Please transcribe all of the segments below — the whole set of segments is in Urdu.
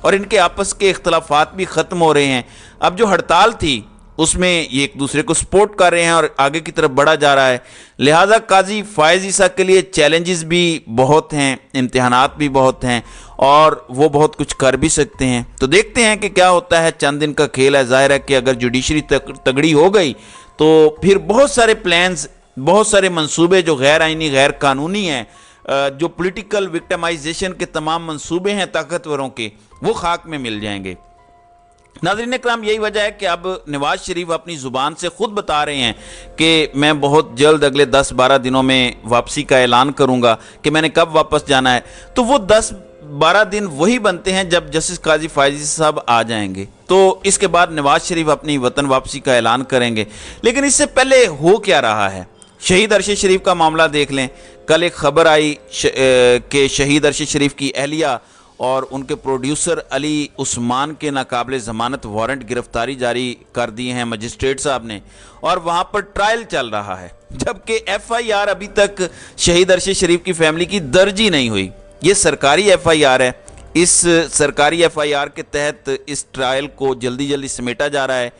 اور ان کے آپس کے اختلافات بھی ختم ہو رہے ہیں۔ اب جو ہڑتال تھی اس میں یہ ایک دوسرے کو سپورٹ کر رہے ہیں اور آگے کی طرف بڑھا جا رہا ہے، لہٰذا قاضی فائز عیسیٰ کے لیے چیلنجز بھی بہت ہیں، امتحانات بھی بہت ہیں، اور وہ بہت کچھ کر بھی سکتے ہیں۔ تو دیکھتے ہیں کہ کیا ہوتا ہے، چند دن کا کھیل ہے۔ ظاہر ہے کہ اگر جوڈیشری تگڑی ہو گئی تو پھر بہت سارے پلانز، بہت سارے منصوبے جو غیر آئینی، غیر قانونی ہیں، جو پولیٹیکل وکٹمائزیشن کے تمام منصوبے ہیں طاقتوروں کے، وہ خاک میں مل جائیں گے۔ ناظرین اکرام، یہی وجہ ہے کہ اب نواز شریف اپنی زبان سے خود بتا رہے ہیں کہ میں بہت جلد اگلے 10-12 دنوں میں واپسی کا اعلان کروں گا کہ میں نے کب واپس جانا ہے۔ تو وہ 10-12 دن وہی بنتے ہیں جب جسٹس قاضی فائز صاحب آ جائیں گے، تو اس کے بعد نواز شریف اپنی وطن واپسی کا اعلان کریں گے۔ لیکن اس سے پہلے ہو کیا رہا ہے، شہید ارشد شریف کا معاملہ دیکھ لیں۔ کل ایک خبر آئی کہ شہید ارشد شریف کی اہلیہ اور ان کے پروڈیوسر علی عثمان کے ناقابل ضمانت وارنٹ گرفتاری جاری کر دیے ہیں مجسٹریٹ صاحب نے، اور وہاں پر ٹرائل چل رہا ہے، جبکہ ایف آئی آر ابھی تک شہید ارشد شریف کی فیملی کی درج ہی نہیں ہوئی۔ یہ سرکاری ایف آئی آر ہے، اس سرکاری ایف آئی آر کے تحت اس ٹرائل کو جلدی سمیٹا جا رہا ہے۔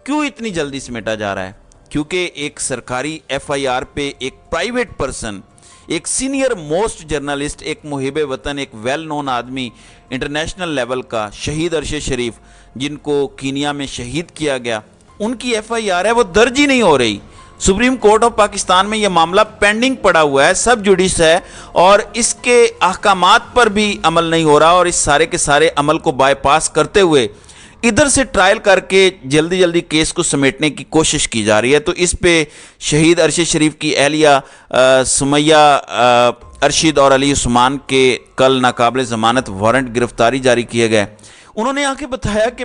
کیوں اتنی جلدی سمیٹا جا رہا ہے؟ کیونکہ ایک سرکاری ایف آئی آر پہ ایک پرائیویٹ پرسن، ایک سینئر موسٹ جرنلسٹ، ایک محب وطن، ایک ویل نون آدمی انٹرنیشنل لیول کا، شہید ارشد شریف، جن کو کینیا میں شہید کیا گیا، ان کی ایف آئی آر ہے، وہ درج ہی نہیں ہو رہی۔ سپریم کورٹ آف پاکستان میں یہ معاملہ پینڈنگ پڑا ہوا ہے، سب جوڈس ہے، اور اس کے احکامات پر بھی عمل نہیں ہو رہا، اور اس سارے کے سارے عمل کو بائی پاس کرتے ہوئے ادھر سے ٹرائل کر کے جلدی کیس کو سمیٹنے کی کوشش کی جا رہی ہے۔ تو اس پہ شہید ارشد شریف کی اہلیہ سمیہ ارشد اور علی عثمان کے کل ناقابل ضمانت وارنٹ گرفتاری جاری کیے گئے۔ انہوں نے آ کے بتایا کہ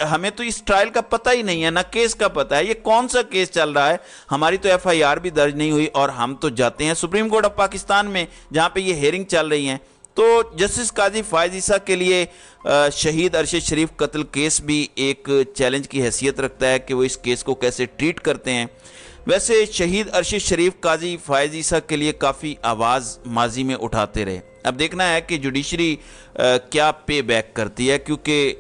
ہمیں تو اس ٹرائل کا پتہ ہی نہیں ہے، نہ کیس کا پتہ ہے، یہ کون سا کیس چل رہا ہے، ہماری تو ایف آئی آر بھی درج نہیں ہوئی، اور ہم تو جاتے ہیں سپریم کورٹ آف پاکستان میں جہاں پہ یہ ہیئرنگ چل رہی ہیں۔ تو جسٹس قاضی فائز عیسیٰ کے لیے شہید ارشد شریف قتل کیس بھی ایک چیلنج کی حیثیت رکھتا ہے کہ وہ اس کیس کو کیسے ٹریٹ کرتے ہیں۔ ویسے شہید ارشد شریف قاضی فائز عیسیٰ کے لیے کافی آواز ماضی میں اٹھاتے رہے۔ اب دیکھنا ہے کہ جوڈیشری کیا پے بیک کرتی ہے، کیونکہ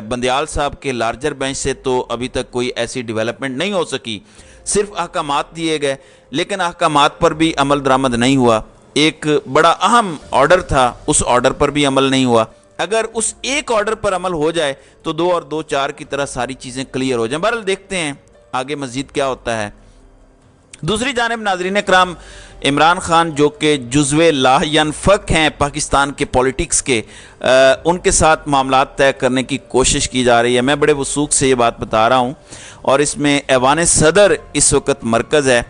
بندیال صاحب کے لارجر بینچ سے تو ابھی تک کوئی ایسی ڈیولپمنٹ نہیں ہو سکی، صرف احکامات دیے گئے، لیکن احکامات پر بھی عمل درآمد نہیں ہوا۔ ایک بڑا اہم آرڈر تھا، اس آرڈر پر بھی عمل نہیں ہوا۔ اگر اس ایک آرڈر پر عمل ہو جائے تو 2 اور 2 4 کی طرح ساری چیزیں کلیئر ہو جائیں۔ بہرحال دیکھتے ہیں آگے مزید کیا ہوتا ہے۔ دوسری جانب ناظرین اکرام، عمران خان جو کہ جزو لا ینفک ہیں پاکستان کے پولیٹکس کے، ان کے ساتھ معاملات طے کرنے کی کوشش کی جا رہی ہے۔ میں بڑے وثوق سے یہ بات بتا رہا ہوں، اور اس میں ایوان صدر اس وقت مرکز ہے،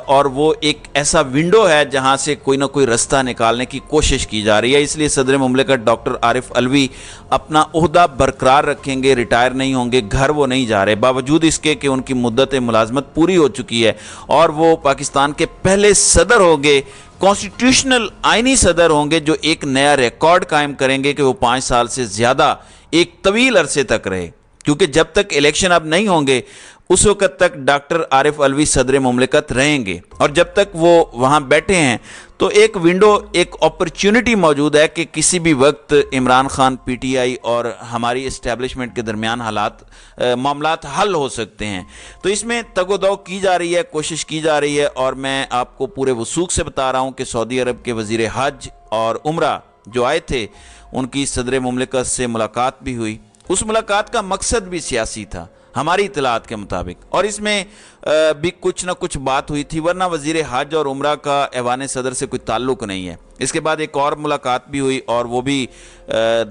اور وہ ایک ایسا ونڈو ہے جہاں سے کوئی نہ کوئی رستہ نکالنے کی کوشش کی جا رہی ہے۔ اس لیے صدر مملکت ڈاکٹر عارف علوی اپنا عہدہ برقرار رکھیں گے، ریٹائر نہیں ہوں گے، گھر وہ نہیں جا رہے، باوجود اس کے کہ ان کی مدت ملازمت پوری ہو چکی ہے، اور وہ پاکستان کے پہلے صدر ہوں گے، کانسٹیٹیوشنل آئینی صدر ہوں گے، جو ایک نیا ریکارڈ قائم کریں گے کہ وہ 5 سال سے زیادہ ایک طویل عرصے تک رہے، کیونکہ جب تک الیکشن اب نہیں ہوں گے اس وقت تک ڈاکٹر عارف علوی صدر مملکت رہیں گے، اور جب تک وہ وہاں بیٹھے ہیں تو ایک ونڈو، ایک اپرچونٹی موجود ہے کہ کسی بھی وقت Imran Khan, P T I اور ہماری اسٹیبلشمنٹ کے درمیان معاملات حل ہو سکتے ہیں۔ تو اس میں تگ و دو کی جا رہی ہے، کوشش کی جا رہی ہے، اور میں آپ کو پورے وثوق سے بتا رہا ہوں کہ سعودی عرب کے وزیر حج اور عمرہ جو آئے تھے، ان کی صدر مملکت سے ملاقات بھی ہوئی۔ اس ملاقات کا مقصد بھی سیاسی تھا ہماری اطلاعات کے مطابق، اور اس میں بھی کچھ نہ کچھ بات ہوئی تھی، ورنہ وزیر حج اور عمرہ کا ایوان صدر سے کوئی تعلق نہیں ہے۔ اس کے بعد ایک اور ملاقات بھی ہوئی، اور وہ بھی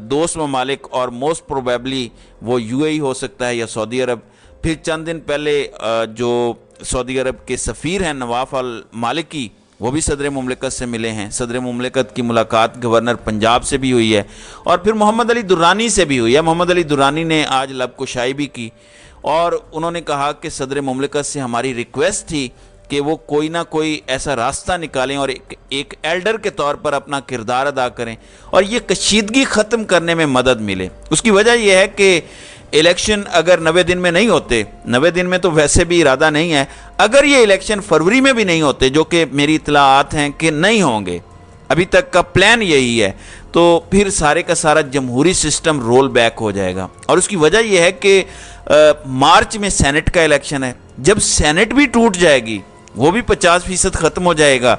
دوست ممالک، اور موسٹ پروبیبلی وہ یو اے ای ہو سکتا ہے یا سعودی عرب۔ پھر چند دن پہلے جو سعودی عرب کے سفیر ہیں نواف المالکی، وہ بھی صدر مملکت سے ملے ہیں۔ صدر مملکت کی ملاقات گورنر پنجاب سے بھی ہوئی ہے، اور پھر محمد علی درانی سے بھی ہوئی ہے۔ محمد علی درانی نے آج لب کشائی بھی کی، اور انہوں نے کہا کہ صدر مملکت سے ہماری ریکویسٹ تھی کہ وہ کوئی نہ کوئی ایسا راستہ نکالیں اور ایک ایلڈر کے طور پر اپنا کردار ادا کریں، اور یہ کشیدگی ختم کرنے میں مدد ملے۔ اس کی وجہ یہ ہے کہ الیکشن اگر 90 دن میں نہیں ہوتے، 90 دن میں تو ویسے بھی ارادہ نہیں ہے، اگر یہ الیکشن فروری میں بھی نہیں ہوتے، جو کہ میری اطلاعات ہیں کہ نہیں ہوں گے، ابھی تک کا پلان یہی ہے، تو پھر سارے کا سارا جمہوری سسٹم رول بیک ہو جائے گا. اور اس کی وجہ یہ ہے کہ مارچ میں سینٹ کا الیکشن ہے. جب سینٹ بھی ٹوٹ جائے گی, وہ بھی 50% ختم ہو جائے گا,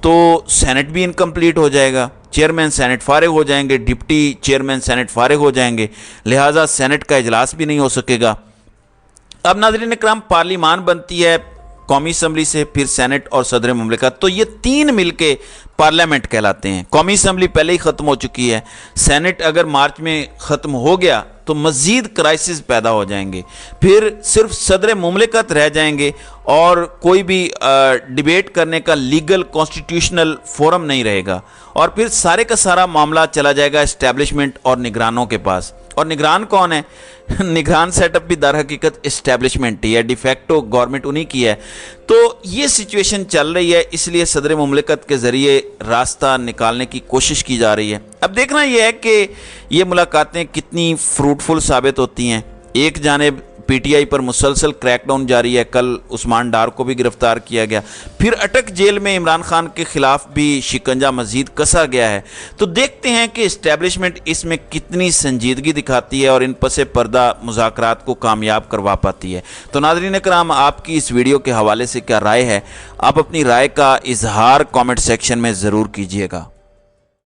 تو سینٹ بھی انکمپلیٹ ہو جائے گا. چیئرمین سینٹ فارغ ہو جائیں گے, ڈپٹی چیئرمین سینٹ فارغ ہو جائیں گے, لہٰذا سینٹ کا اجلاس بھی نہیں ہو سکے گا. اب ناظرین اکرام, پارلیمان بنتی ہے قومی اسمبلی سے, پھر سینٹ اور صدر مملکت, تو یہ تین مل کے پارلیمنٹ کہلاتے ہیں. قومی اسمبلی پہلے ہی ختم ہو چکی ہے, سینٹ اگر مارچ میں ختم ہو گیا تو مزید کرائسس پیدا ہو جائیں گے, پھر صرف صدر مملکت رہ جائیں گے اور کوئی بھی ڈیبیٹ کرنے کا لیگل کانسٹیٹیوشنل فورم نہیں رہے گا, اور پھر سارے کا سارا معاملہ چلا جائے گا اسٹیبلشمنٹ اور نگرانوں کے پاس. اور نگران کون ہے؟ نگران سیٹ اپ بھی در حقیقت اسٹیبلشمنٹ ہی ہے, ڈی فیکٹو گورنمنٹ انہی کی ہے. تو یہ سچویشن چل رہی ہے, اس لیے صدر مملکت کے ذریعے راستہ نکالنے کی کوشش کی جا رہی ہے. اب دیکھنا یہ ہے کہ یہ ملاقاتیں کتنی فروٹفل ثابت ہوتی ہیں. ایک جانب پی ٹی آئی پر مسلسل کریک ڈاؤن جاری ہے, کل عثمان ڈار کو بھی گرفتار کیا گیا, پھر اٹک جیل میں عمران خان کے خلاف بھی شکنجہ مزید کسا گیا ہے. تو دیکھتے ہیں کہ اسٹیبلشمنٹ اس میں کتنی سنجیدگی دکھاتی ہے اور ان پس پردہ مذاکرات کو کامیاب کروا پاتی ہے. تو ناظرین کرام, آپ کی اس ویڈیو کے حوالے سے کیا رائے ہے؟ آپ اپنی رائے کا اظہار کامنٹ سیکشن میں ضرور کیجیے گا.